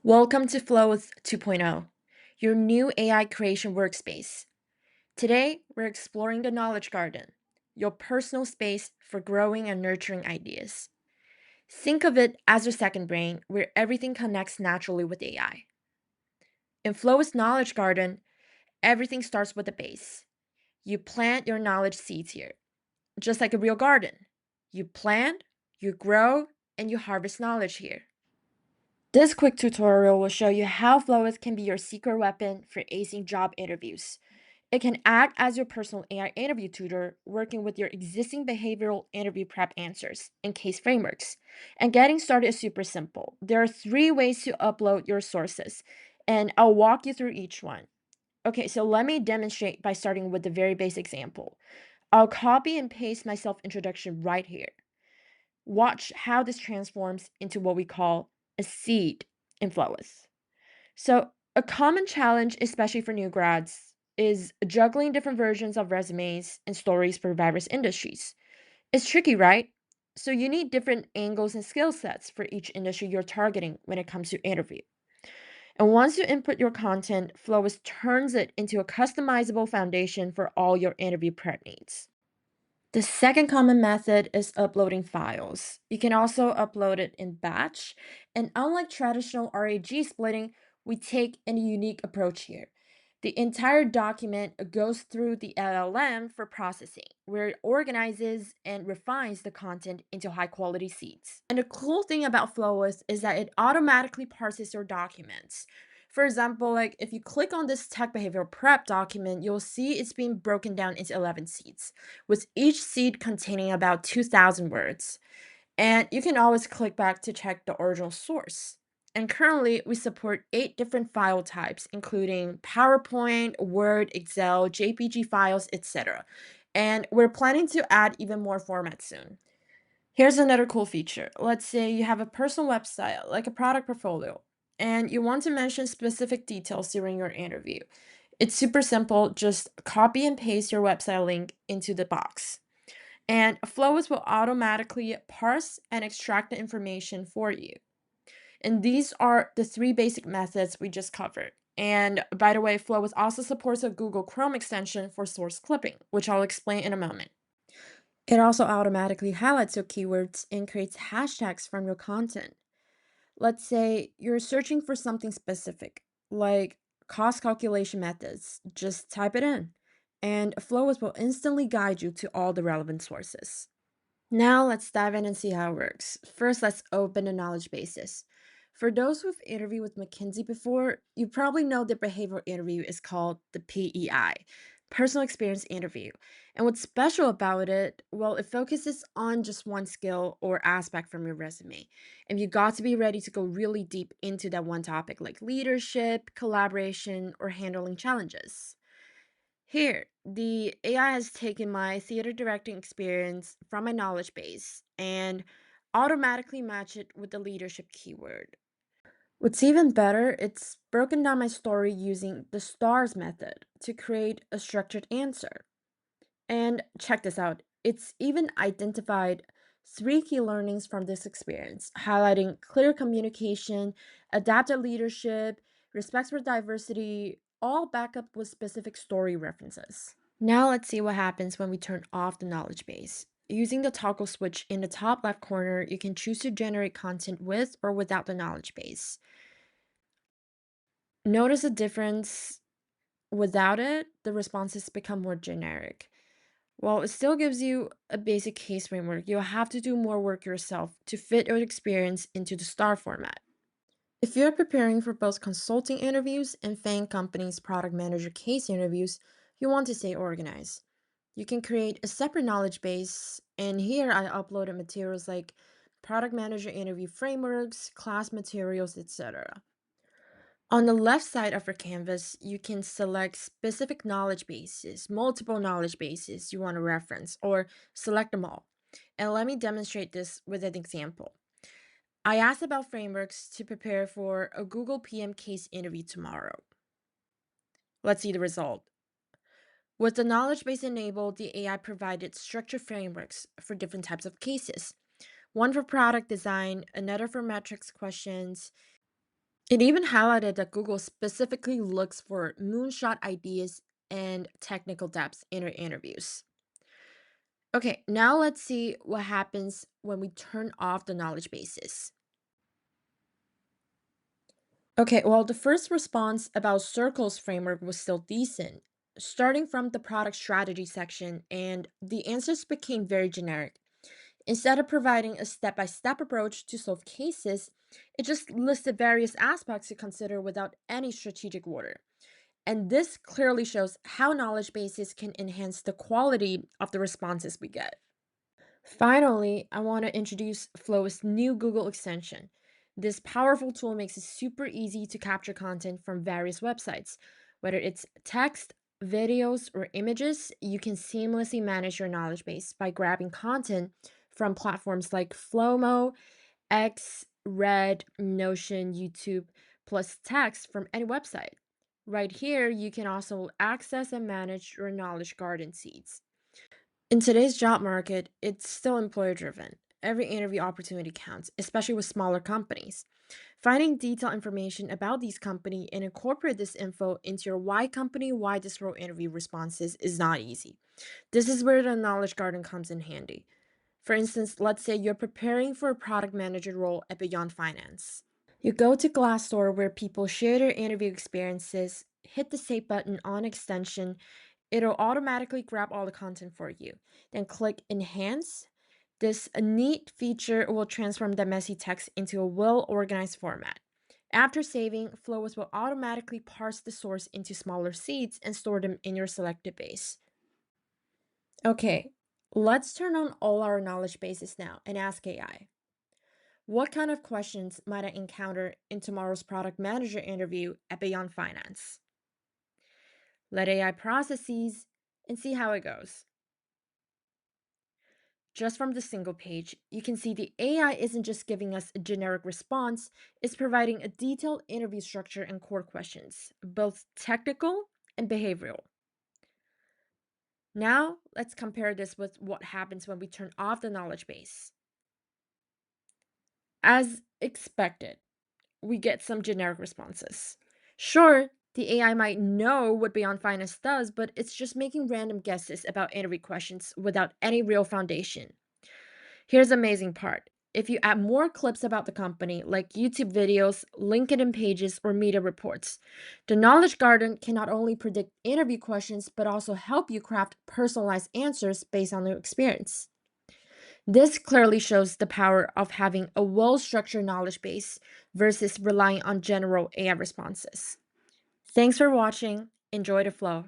Welcome to Flowith 2.0, your new AI creation workspace. Today, we're exploring the Knowledge Garden, your personal space for growing and nurturing ideas. Think of it as your second brain where everything connects naturally with AI. In Flowith's Knowledge Garden, everything starts with the base. You plant your knowledge seeds here, just like a real garden. You plant, you grow, and you harvest knowledge here. This quick tutorial will show you how Flowith can be your secret weapon for acing job interviews. It can act as your personal AI interview tutor, working with your existing behavioral interview prep answers and case frameworks. And getting started is super simple. There are three ways to upload your sources, and I'll walk you through each one. Okay, so let me demonstrate by starting with the very basic example. I'll copy and paste my self introduction right here. Watch how this transforms into what we call a seed in Flowith. So, a common challenge, especially for new grads, is juggling different versions of resumes and stories for various industries. It's tricky, right? So, you need different angles and skill sets for each industry you're targeting when it comes to interview. And once you input your content, Flowist turns it into a customizable foundation for all your interview prep needs. The second common method is uploading files. You can also upload it in batch, and unlike traditional RAG splitting, we take a unique approach here. The entire document goes through the LLM for processing, where it organizes and refines the content into high quality seeds. And the cool thing about Flowist is that it automatically parses your documents. For example, like if you click on this tech behavioral prep document, you'll see it's being broken down into 11 seeds, with each seed containing about 2,000 words. And you can always click back to check the original source. And currently, we support 8 different file types, including PowerPoint, Word, Excel, JPG files, etc. And we're planning to add even more formats soon. Here's another cool feature. Let's say you have a personal website, like a product portfolio, and you want to mention specific details during your interview. It's super simple. Just copy and paste your website link into the box. And Flowis will automatically parse and extract the information for you. And these are the three basic methods we just covered. And by the way, Flowis also supports a Google Chrome extension for source clipping, which I'll explain in a moment. It also automatically highlights your keywords and creates hashtags from your content. Let's say you're searching for something specific, like cost calculation methods. Just type it in, and Flowis will instantly guide you to all the relevant sources. Now let's dive in and see how it works. First, let's open the knowledge bases. For those who've interviewed with McKinsey before, you probably know the behavioral interview is called the PEI, Personal Experience Interview. And what's special about it, well, it focuses on just one skill or aspect from your resume. And you got to be ready to go really deep into that one topic, like leadership, collaboration, or handling challenges. Here, the AI has taken my theater directing experience from my knowledge base and automatically matched it with the leadership keyword. What's even better, it's broken down my story using the STARS method to create a structured answer. And check this out, it's even identified three key learnings from this experience, highlighting clear communication, adaptive leadership, respect for diversity, all backed up with specific story references. Now let's see what happens when we turn off the knowledge base. Using the toggle switch in the top left corner, you can choose to generate content with or without the knowledge base. Notice the difference. Without it, the responses become more generic. While it still gives you a basic case framework, you'll have to do more work yourself to fit your experience into the STAR format. If you're preparing for both consulting interviews and FANG companies' product manager case interviews, you want to stay organized. You can create a separate knowledge base, and here I uploaded materials like product manager interview frameworks, class materials, etc. On the left side of your canvas, you can select specific knowledge bases, multiple knowledge bases you want to reference, or select them all. And let me demonstrate this with an example. I asked about frameworks to prepare for a Google PM case interview tomorrow. Let's see the result. With the knowledge base enabled, the AI provided structured frameworks for different types of cases. One for product design, another for metrics questions, It even highlighted that Google specifically looks for moonshot ideas and technical depth in our interviews. Okay, now let's see what happens when we turn off the knowledge bases. Okay, well, the first response about Circle's framework was still decent, starting from the product strategy section, and the answers became very generic. Instead of providing a step by step approach to solve cases, it just listed various aspects to consider without any strategic order. And this clearly shows how knowledge bases can enhance the quality of the responses we get. Finally, I want to introduce Flowith's new Google extension. This powerful tool makes it super easy to capture content from various websites. Whether it's text, videos, or images, you can seamlessly manage your knowledge base by grabbing content from platforms like Flowmo, X, Red, Notion, YouTube, plus text from any website. Right here, you can also access and manage your knowledge garden seeds. In today's job market, it's still employer driven. Every interview opportunity counts, especially with smaller companies. Finding detailed information about these companies and incorporate this info into your why company, why this role interview responses is not easy. This is where the knowledge garden comes in handy. For instance, let's say you're preparing for a product manager role at Beyond Finance. You go to Glassdoor where people share their interview experiences, hit the save button on extension, it'll automatically grab all the content for you. Then click Enhance. This neat feature will transform the messy text into a well organized format. After saving, Flowith will automatically parse the source into smaller seeds and store them in your selected base. Okay, let's turn on all our knowledge bases now and ask AI. What kind of questions might I encounter in tomorrow's product manager interview at Beyond Finance? Let AI process these and see how it goes. Just from the single page, you can see the AI isn't just giving us a generic response, it's providing a detailed interview structure and core questions, both technical and behavioral. Now, let's compare this with what happens when we turn off the knowledge base. As expected, we get some generic responses. Sure, the AI might know what Beyond Finance does, but it's just making random guesses about interview questions without any real foundation. Here's the amazing part. If you add more clips about the company, like YouTube videos, LinkedIn pages, or media reports, the Knowledge Garden can not only predict interview questions, but also help you craft personalized answers based on your experience. This clearly shows the power of having a well structured knowledge base versus relying on general AI responses. Thanks for watching. Enjoy the flow.